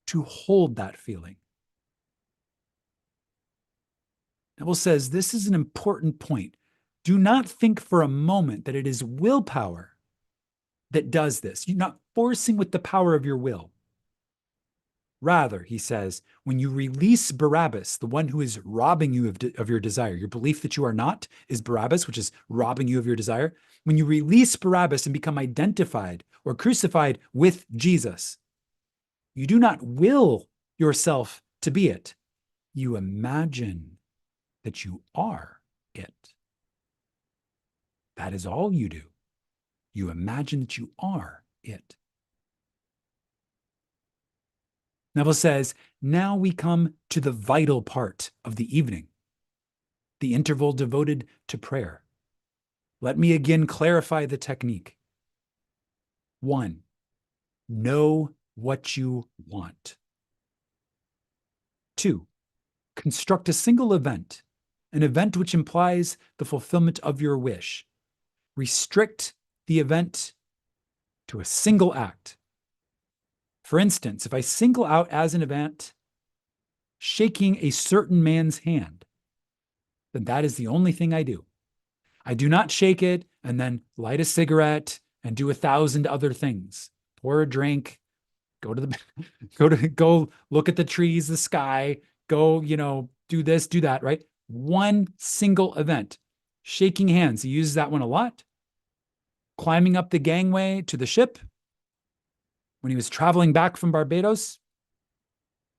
to hold that feeling. Neville says this is an important point. Do not think for a moment that it is willpower that does this. You're not forcing with the power of your will. Rather, he says, when you release Barabbas, the one who is robbing you of your desire, your belief that you are not is Barabbas, which is robbing you of your desire. When you release Barabbas and become identified or crucified with Jesus, you do not will yourself to be it. You imagine that you are it. That is all you do. You imagine that you are it. Neville says, now we come to the vital part of the evening, the interval devoted to prayer. Let me again clarify the technique. 1, know what you want. 2, construct a single event, an event which implies the fulfillment of your wish. Restrict the event to a single act. For instance, if I single out as an event shaking a certain man's hand, then that is the only thing I do. I do not shake it and then light a cigarette and do 1,000 other things. Pour a drink, go to the go look at the trees, the sky, go, do this, do that, right? One single event. Shaking hands. He uses that one a lot. Climbing up the gangway to the ship when he was traveling back from Barbados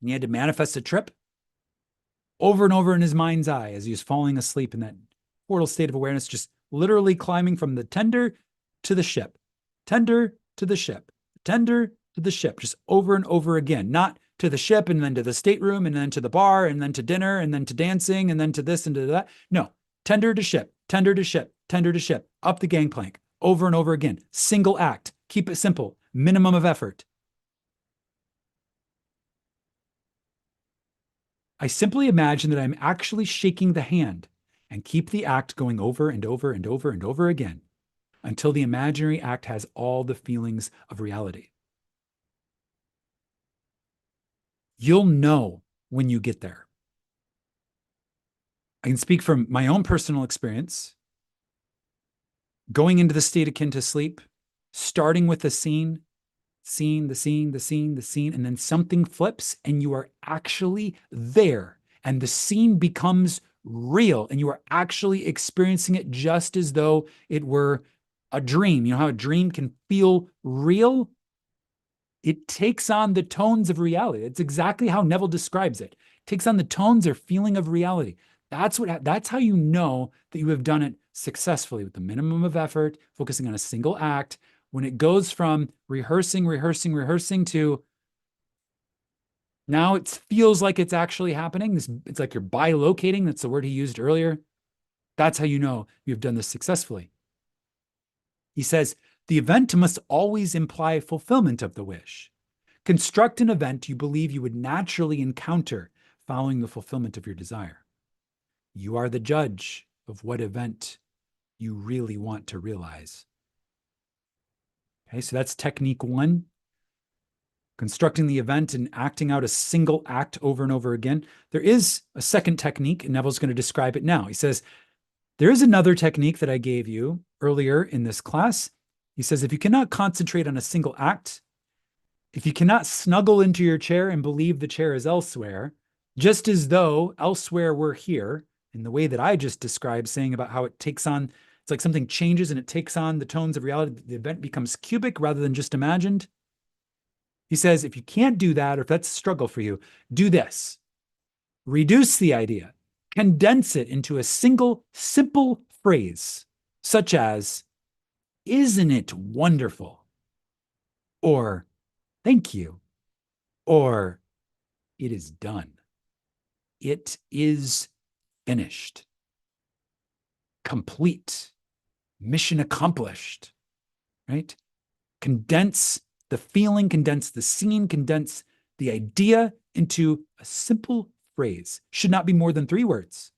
and he had to manifest a trip over and over in his mind's eye as he was falling asleep in that portal state of awareness, just literally climbing from the tender to the ship, tender to the ship, tender to the ship, just over and over again, not to the ship and then to the stateroom and then to the bar and then to dinner and then to dancing and then to this and to that. No, tender to ship, tender to ship, tender to ship, up the gangplank, over and over again. Single act. Keep it simple. Minimum of effort. I simply imagine that I'm actually shaking the hand and keep the act going over and over and over and over again until the imaginary act has all the feelings of reality. You'll know when you get there. I can speak from my own personal experience. Going into the state akin to sleep, starting with the scene, the scene, and then something flips and you are actually there and the scene becomes real and you are actually experiencing it just as though it were a dream. You know how a dream can feel real? It takes on the tones of reality. It's exactly how Neville describes it. It takes on the tones or feeling of reality. That's how you know that you have done it successfully with the minimum of effort, focusing on a single act. When it goes from rehearsing to now it feels like it's actually happening. It's like you're bilocating. That's the word he used earlier. That's how you know you've done this successfully. He says, the event must always imply fulfillment of the wish. Construct an event you believe you would naturally encounter following the fulfillment of your desire. You are the judge of what event you really want to realize. Okay, so that's technique one. Constructing the event and acting out a single act over and over again. There is a second technique, and Neville's going to describe it now. He says, there is another technique that I gave you earlier in this class. He says, if you cannot concentrate on a single act, if you cannot snuggle into your chair and believe the chair is elsewhere, just as though elsewhere were here, in the way that I just described, saying about how it takes on, it's like something changes and it takes on the tones of reality. The event becomes cubic rather than just imagined. He says, if you can't do that, or if that's a struggle for you, do this. Reduce the idea, condense it into a single, simple phrase, such as, isn't it wonderful? Or, thank you. Or, it is done. It is finished. Complete. Mission accomplished. Right? Condense the feeling, condense the scene, condense the idea into a simple phrase. Should not be more than 3 words.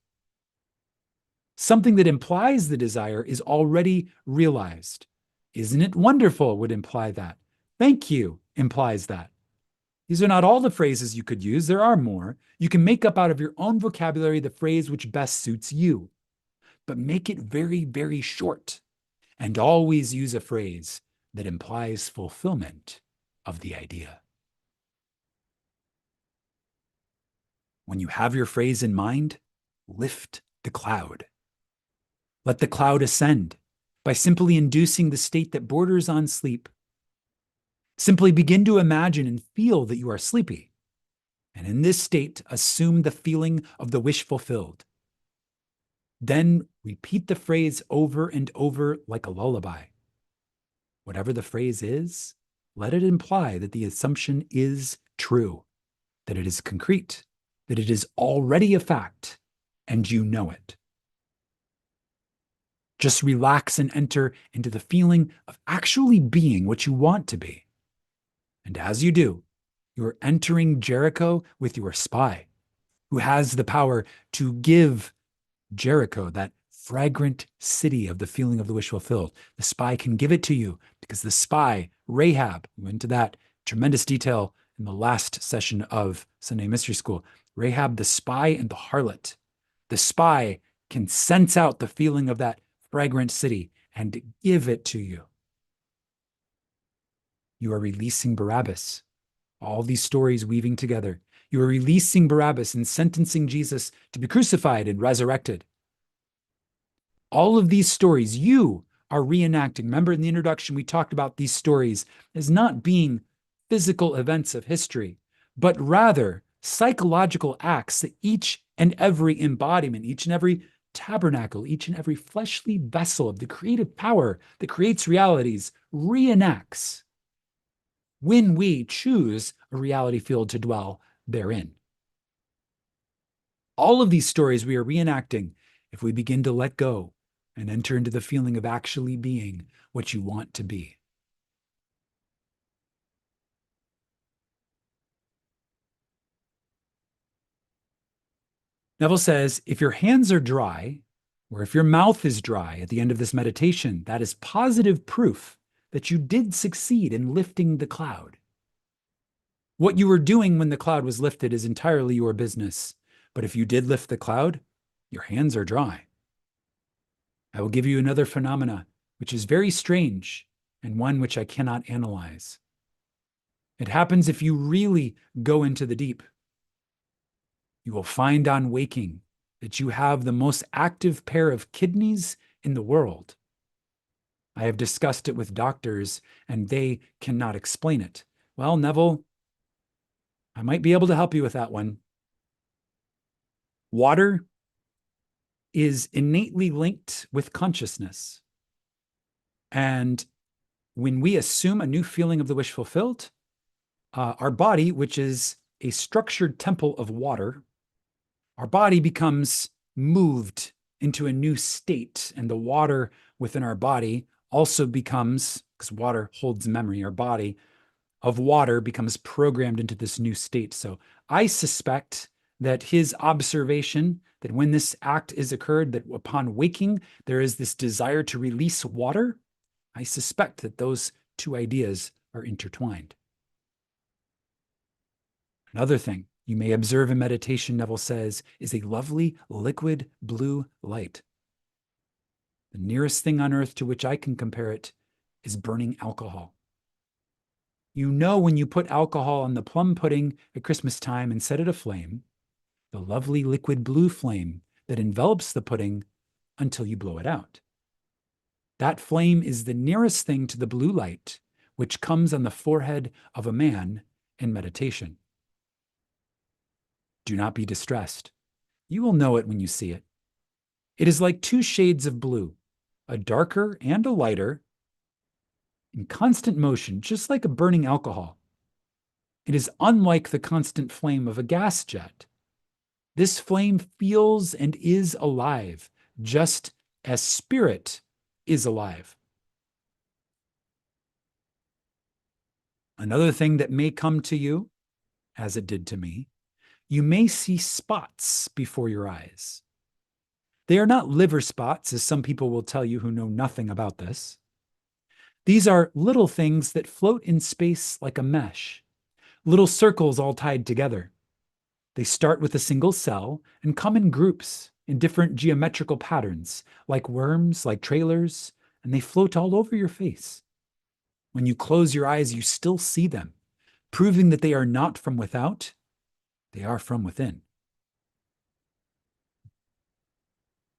Something that implies the desire is already realized. Isn't it wonderful would imply that. Thank you implies that. These are not all the phrases you could use. There are more. You can make up out of your own vocabulary the phrase which best suits you, but make it very, very short and always use a phrase that implies fulfillment of the idea. When you have your phrase in mind, lift the cloud. Let the cloud ascend by simply inducing the state that borders on sleep. Simply begin to imagine and feel that you are sleepy. And in this state, assume the feeling of the wish fulfilled. Then repeat the phrase over and over like a lullaby. Whatever the phrase is, let it imply that the assumption is true, that it is concrete, that it is already a fact, and you know it. Just relax and enter into the feeling of actually being what you want to be. And as you do, you're entering Jericho with your spy, who has the power to give Jericho that fragrant city of the feeling of the wish fulfilled. The spy can give it to you because the spy, Rahab, we went into that tremendous detail in the last session of Sunday Mystery School. Rahab, the spy and the harlot. The spy can sense out the feeling of that fragrant city and give it to you. You are releasing Barabbas. All these stories weaving together. You are releasing Barabbas and sentencing Jesus to be crucified and resurrected. All of these stories you are reenacting. Remember in the introduction, we talked about these stories as not being physical events of history, but rather psychological acts that each and every embodiment, each and every tabernacle, each and every fleshly vessel of the creative power that creates realities reenacts when we choose a reality field to dwell therein. All of these stories we are reenacting if we begin to let go and enter into the feeling of actually being what you want to be. Neville says, if your hands are dry, or if your mouth is dry at the end of this meditation, that is positive proof that you did succeed in lifting the cloud. What you were doing when the cloud was lifted is entirely your business. But if you did lift the cloud, your hands are dry. I will give you another phenomena, which is very strange and one which I cannot analyze. It happens if you really go into the deep. You will find on waking that you have the most active pair of kidneys in the world. I have discussed it with doctors, and they cannot explain it. Well, Neville, I might be able to help you with that one. Water is innately linked with consciousness. And when we assume a new feeling of the wish fulfilled, our body, which is a structured temple of water, our body becomes moved into a new state, and the water within our body also becomes, because water holds memory, our body of water becomes programmed into this new state. So I suspect that his observation that when this act is occurred, that upon waking, there is this desire to release water, I suspect that those two ideas are intertwined. Another thing you may observe in meditation, Neville says, is a lovely liquid blue light. The nearest thing on earth to which I can compare it is burning alcohol. You know, when you put alcohol on the plum pudding at Christmas time and set it aflame, the lovely liquid blue flame that envelops the pudding until you blow it out. That flame is the nearest thing to the blue light which comes on the forehead of a man in meditation. Do not be distressed. You will know it when you see it. It is like two shades of blue, a darker and a lighter, in constant motion, just like a burning alcohol. It is unlike the constant flame of a gas jet. This flame feels and is alive, just as spirit is alive. Another thing that may come to you, as it did to me, you may see spots before your eyes. They are not liver spots, as some people will tell you who know nothing about this. These are little things that float in space like a mesh, little circles all tied together. They start with a single cell and come in groups in different geometrical patterns, like worms, like trailers, and they float all over your face. When you close your eyes, you still see them, proving that they are not from without, they are from within.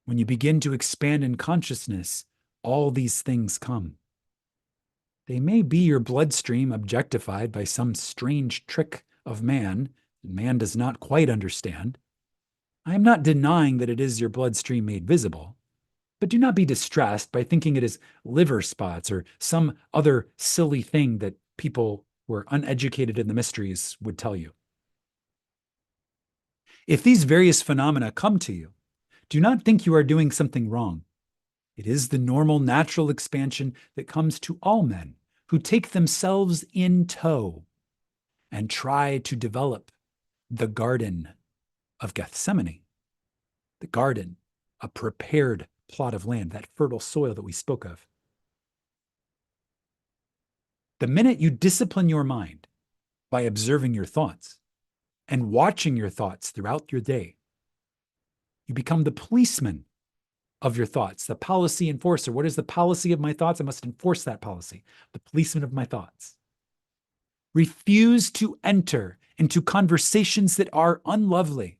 When you begin to expand in consciousness, all these things come. They may be your bloodstream objectified by some strange trick of man that man does not quite understand. I am not denying that it is your bloodstream made visible, but do not be distressed by thinking it is liver spots or some other silly thing that people who are uneducated in the mysteries would tell you. If these various phenomena come to you, do not think you are doing something wrong. It is the normal, natural expansion that comes to all men who take themselves in tow and try to develop the Garden of Gethsemane. The garden, a prepared plot of land, that fertile soil that we spoke of. The minute you discipline your mind by observing your thoughts and watching your thoughts throughout your day, you become the policeman of your thoughts. The policy enforcer. What is the policy of my thoughts? I must enforce that policy. The policeman of my thoughts. Refuse to enter into conversations that are unlovely.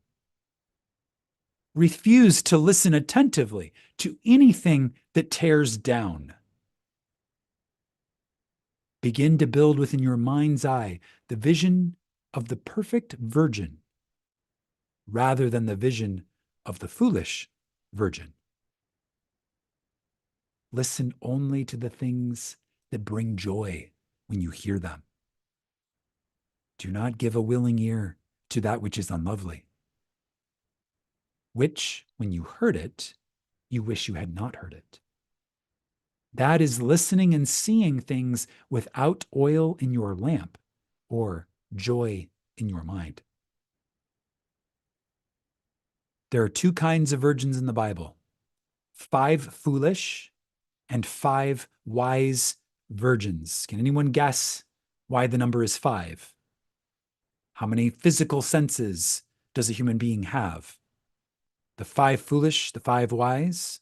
Refuse to listen attentively to anything that tears down. Begin to build within your mind's eye the vision of the perfect virgin rather than the vision of the foolish virgin. Listen only to the things that bring joy when you hear them. Do not give a willing ear to that which is unlovely, which, when you heard it, you wish you had not heard it. That is listening and seeing things without oil in your lamp or joy in your mind. There are two kinds of virgins in the Bible: 5 foolish and 5 wise virgins. Can anyone guess why the number is 5? How many physical senses does a human being have? The 5 foolish, the 5 wise.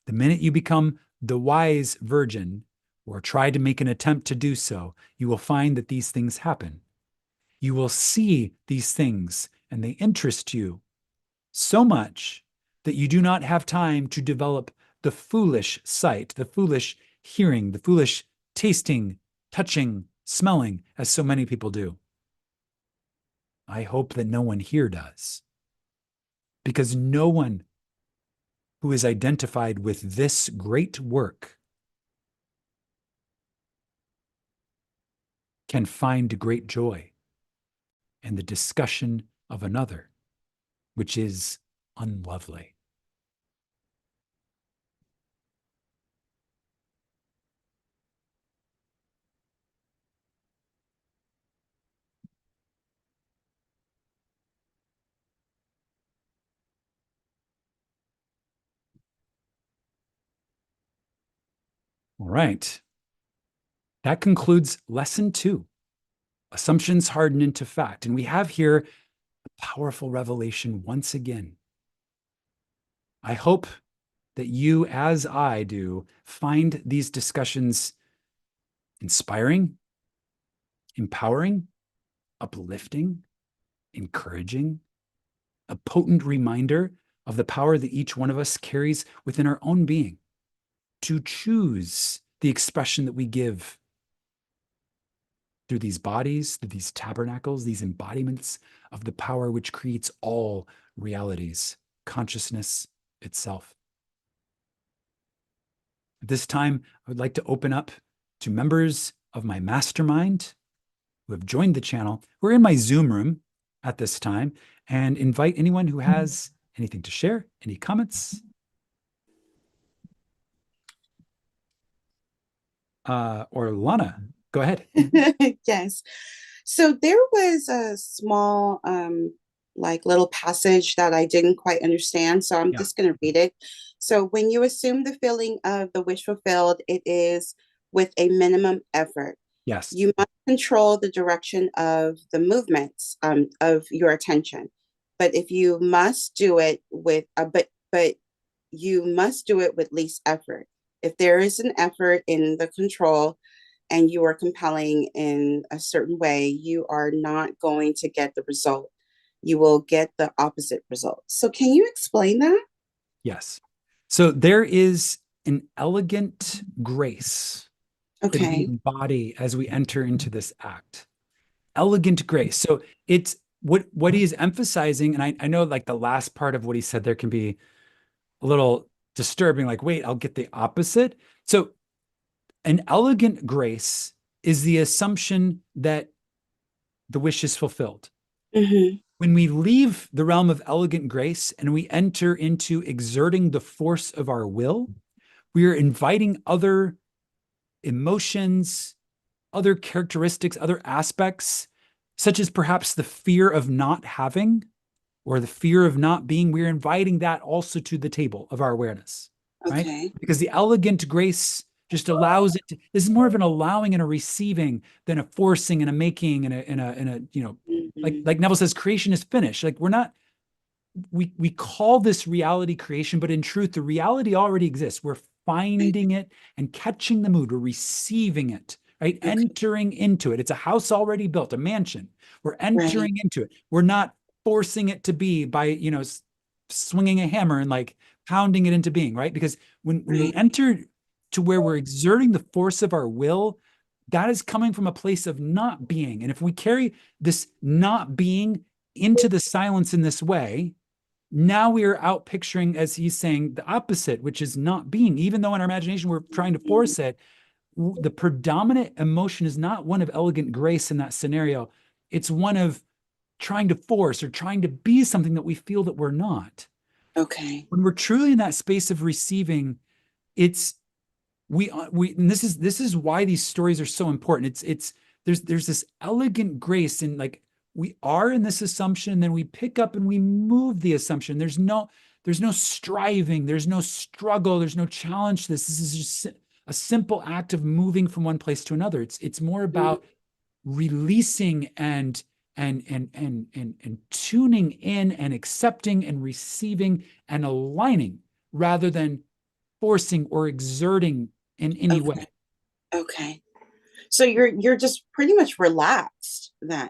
The minute you become the wise virgin, or try to make an attempt to do so, you will find that these things happen. You will see these things, and they interest you so much that you do not have time to develop the foolish sight, the foolish hearing, the foolish tasting, touching, smelling, as so many people do. I hope that no one here does, because no one who is identified with this great work can find great joy in the discussion of another, which is unlovely. All right. That concludes lesson 2, assumptions harden into fact. And we have here a powerful revelation once again. I hope that you, as I do, find these discussions inspiring, empowering, uplifting, encouraging, a potent reminder of the power that each one of us carries within our own being to choose the expression that we give through these bodies, through these tabernacles, these embodiments of the power which creates all realities, consciousness itself. At this time, I would like to open up to members of my mastermind who have joined the channel. We're in my Zoom room at this time, and invite anyone who has anything to share, any comments. Or Lana, go ahead. Yes. So there was a small, like little passage that I didn't quite understand. So I'm just going to read it. So when you assume the feeling of the wish fulfilled, it is with a minimum effort. Yes. You must control the direction of the movements of your attention. But if you must do it with, but you must do it with least effort. If there is an effort in the control, and you are compelling in a certain way, you are not going to get the result. You will get the opposite result. So can you explain that? Yes. So there is an elegant grace that we embody as we enter into this act. Elegant grace. So it's what he is emphasizing, and I know like the last part of what he said there can be a little disturbing, like, wait, I'll get the opposite. So an elegant grace is the assumption that the wish is fulfilled. Mm-hmm. When we leave the realm of elegant grace and we enter into exerting the force of our will, we are inviting other emotions, other characteristics, other aspects, such as perhaps the fear of not having or the fear of not being. We're inviting that also to the table of our awareness, right? Because the elegant grace just allows it to, this is more of an allowing and a receiving than a forcing and a making and a you know, like Neville says, creation is finished. Like we're not we call this reality creation, but in truth, the reality already exists. We're finding it and catching the mood. We're receiving it, right? Okay. Entering into it. It's a house already built, a mansion. We're Right. entering into it. We're not forcing it to be by, swinging a hammer and like pounding it into being, right? Because when we Right. enter to where we're exerting the force of our will, that is coming from a place of not being. And if we carry this not being into the silence in this way, now we are out picturing, as he's saying, the opposite, which is not being. Even though in our imagination we're trying to force it, the predominant emotion is not one of elegant grace in that scenario. It's one of trying to force or trying to be something that we feel that we're not. Okay. When we're truly in that space of receiving, it's and this is why these stories are so important. It's there's this elegant grace in, like, we are in this assumption, and then we pick up and we move the assumption. There's no striving, there's no struggle, there's no challenge to this. This is just a simple act of moving from one place to another. It's more Mm. about releasing and tuning in and accepting and receiving and aligning, rather than forcing or exerting in any way. Okay. Okay. So you're just pretty much relaxed then,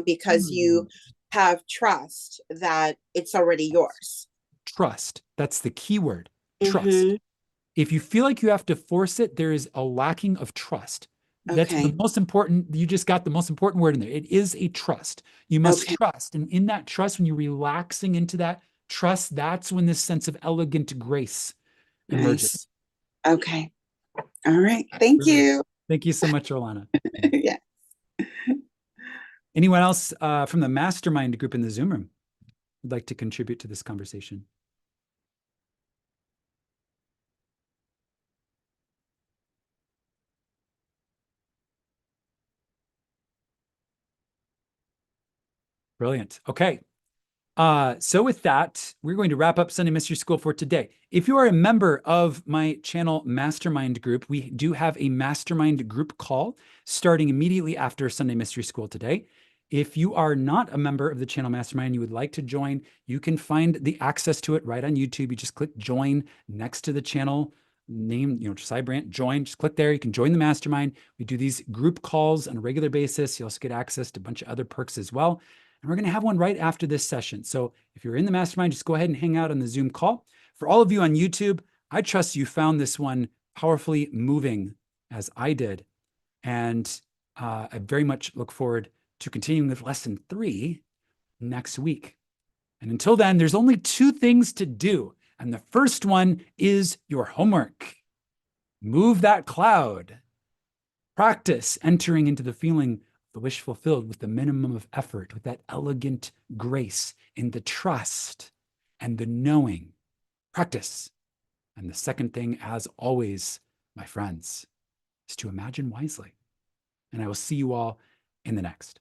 because you have trust that it's already yours. Trust. That's the key word. Trust. Mm-hmm. If you feel like you have to force it, there is a lacking of trust. That's the Okay. most important. You just got the most important word in there. It is a trust. You must Okay. trust. And in that trust, when you're relaxing into that trust, that's when this sense of elegant grace Nice. emerges. Okay. All right. Thank Brilliant. you. Thank you so much, Rolana. Yeah. Anyone else from the mastermind group in the Zoom room would like to contribute to this conversation? Brilliant. Okay. So with that, we're going to wrap up Sunday Mystery School for today. If you are a member of my channel Mastermind group, we do have a Mastermind group call starting immediately after Sunday Mystery School today. If you are not a member of the channel Mastermind, you would like to join, you can find the access to it right on YouTube. You just click join next to the channel name, Josiah Brandt, join, just click there. You can join the Mastermind. We do these group calls on a regular basis. You also get access to a bunch of other perks as well. And we're going to have one right after this session. So if you're in the mastermind, just go ahead and hang out on the Zoom call. For all of you on YouTube, I trust you found this one powerfully moving as I did. And I very much look forward to continuing with lesson 3 next week. And until then, there's only 2 things to do. And the first one is your homework. Move that cloud. Practice entering into the feeling, the wish fulfilled, with the minimum of effort, with that elegant grace, in the trust and the knowing. Practice. And the second thing, as always, my friends, is to imagine wisely. And I will see you all in the next.